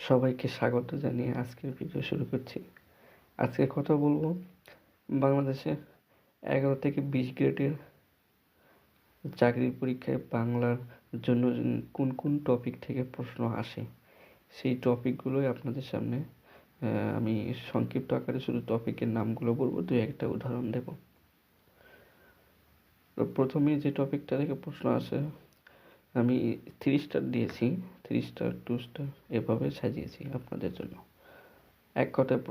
সবাইকে স্বাগত জানিয়ে আজকের ভিডিও শুরু করছি। আজকে কথা বলবো বাংলাদেশে 11 থেকে 20 গ্রেডের চাকরির পরীক্ষায় বাংলার জন্য কোন কোন টপিক থেকে প্রশ্ন আসে, সেই টপিকগুলোই আপনাদের সামনে আমি সংক্ষিপ্ত আকারে শুধু টপিকের নামগুলো বলবো, দু একটা উদাহরণ দেব। তো প্রথমেই যে টপিকটা থেকে প্রশ্ন আসে, আমি 3 স্টার দিয়েছি, 3 স্টার 2 স্টার এভাবে সাজিয়েছি আপনাদের জন্য। এক কথায়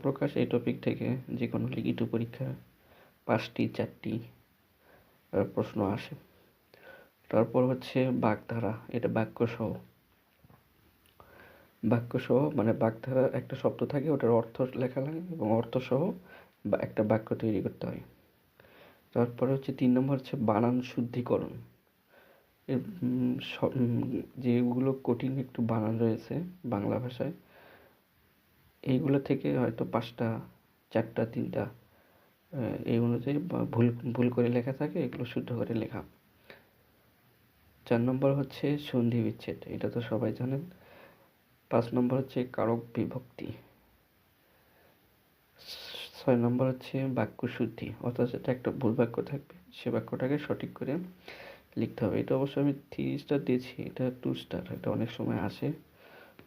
প্রকাশ এই টপিক থেকে যে কোনো লিখিত পরীক্ষা 5টি 4টি প্রশ্ন আসে। তারপর হচ্ছে বাগধারা, এটা বাক্যসহ মানে বাগধারা একটা শব্দ থাকে, ওটার অর্থ লেখা লাগে এবং অর্থসহ বা একটা বাক্য তৈরি করতে হয়। তারপরে হচ্ছে 3 নম্বর হচ্ছে বানান শুদ্ধিকরণ। যেগুলো কঠিন একটু বানান রয়েছে বাংলা ভাষায়, এইগুলো থেকে হয়তো 5টা 4টা 3টা এই অনুযায়ী ভুল করে লেখা থাকে, এগুলো শুদ্ধ করে লেখা। 4 নম্বর হচ্ছে সন্ধি বিচ্ছেদ, এটা তো সবাই জানেন। 5 নম্বর হচ্ছে কারক বিভক্তি। 6 নম্বর হচ্ছে বাক্য শুদ্ধি, অর্থাৎ যেটা একটা ভুল বাক্য থাকবে সে বাক্যটাকে সঠিক করে লিখতে হবে। এটা অবশ্যই আমি 3 স্টার দিয়েছি, এটা 2 স্টার, এটা অনেক সময় আসে,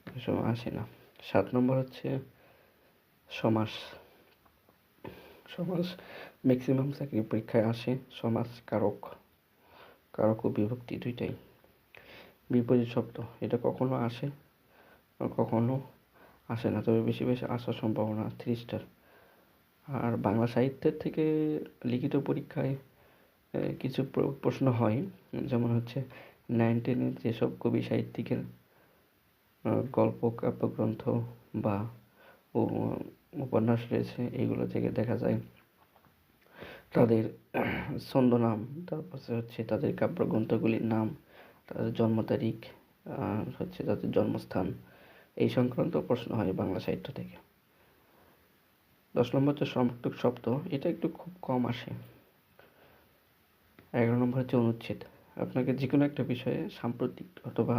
অনেক সময় আসে না। 7 নম্বর হচ্ছে সমাস ম্যাক্সিমাম চাকরি পরীক্ষায় আসে। সমাস কারক ও বিভক্তি দুইটাই। বিপরীত শব্দ, এটা কখনো আসে কখনো আসে না, তবে বেশি আসার সম্ভাবনা 3 স্টার। আর বাংলা সাহিত্যের থেকে লিখিত পরীক্ষায় কিছু প্রশ্ন হয়, যেমন হচ্ছে 9-10-এর যেসব কবি সাহিত্যিকের গল্প কাব্যগ্রন্থ বা উপন্যাস রয়েছে, এইগুলো থেকে দেখা যায় তাদের ছন্দনাম, তারপর হচ্ছে তাদের কাব্যগ্রন্থগুলির নাম, তাদের জন্ম তারিখ, হচ্ছে তাদের জন্মস্থান, এই সংক্রান্ত প্রশ্ন হয় বাংলা সাহিত্য থেকে। 10 নম্বর হচ্ছে সমর্থক শব্দ, এটা একটু খুব কম আসে। 11 নম্বর হচ্ছে অনুচ্ছেদ। আপনাকে যে কোনো একটা বিষয়ে সাম্প্রতিক অথবা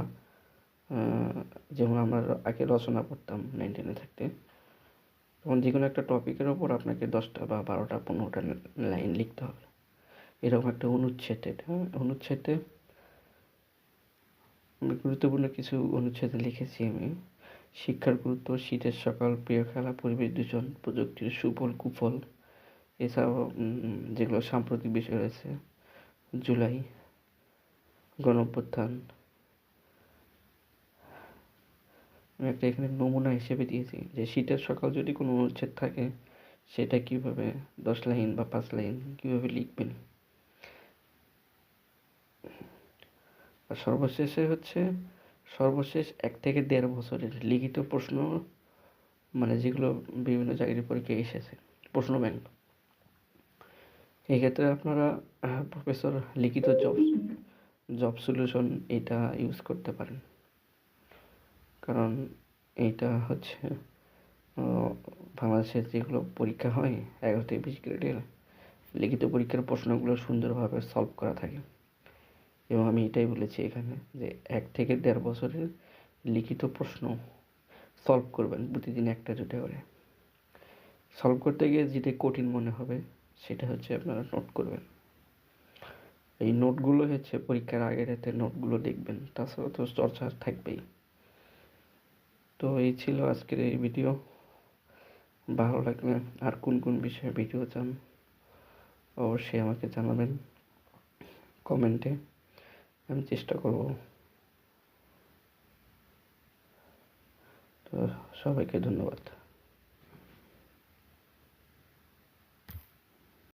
যেমন আমরা আগে রচনা পড়তাম 9-10-এ থাকতে, তখন যে কোনো একটা টপিকের ওপর আপনাকে 10টা বা 12টা 15টা লাইন লিখতে হবে, এরকম একটা অনুচ্ছেদ। এটা অনুচ্ছেদে গুরুত্বপূর্ণ কিছু অনুচ্ছেদে লিখেছি আমি। শিক্ষার গুরুত্ব, শীতের সকাল, প্রিয় খেলা, পরিবেশ দূষণ, প্রযুক্তির সুফল কুফল, এছাড়াও যেগুলো সাম্প্রতিক বিষয় রয়েছে, জুলাই গণঅভ্যুত্থান। আমি একটা এখানে নমুনা হিসেবে দিয়েছি যে শীতের সকাল যদি কোনো অনুচ্ছেদ থাকে, সেটা কিভাবে 10 লাইন বা 5 লাইন কিভাবে লিখবেন। আর সর্বশেষ 1 থেকে 1.5 বছরের লিখিত প্রশ্ন, মানে যেগুলো বিভিন্ন চাকরির পরীক্ষায় এসেছে, প্রশ্ন ব্যাংক। এক্ষেত্রে আপনারা প্রফেসর লিখিত জব সলিউশন এটা ইউজ করতে পারেন, কারণ এইটা হচ্ছে বাংলাদেশের যেগুলো পরীক্ষা হয় 11 থেকে 20 গ্রেডের লিখিত পরীক্ষার প্রশ্নগুলো সুন্দরভাবে সলভ করা থাকে। এবং আমি এটাই বলেছি এখানে যে 1 থেকে 1.5 বছরের লিখিত প্রশ্ন সলভ করবেন প্রতিদিন 1টা 2টা করে। সলভ করতে গিয়ে যেটা কঠিন মনে হবে সেটা হচ্ছে আপনারা নোট করবেন। এই নোটগুলো হচ্ছে পরীক্ষার আগের রাতে নোটগুলো দেখবেন, তাছাড়া তো চর্চা থাকবেই। তো এই ছিল আজকের এই ভিডিও। ভালো লাগলে আর কোন কোন বিষয়ে ভিডিও চান অবশ্যই আমাকে জানাবেন কমেন্টে, আমি চেষ্টা করব। তো সবাইকে ধন্যবাদ।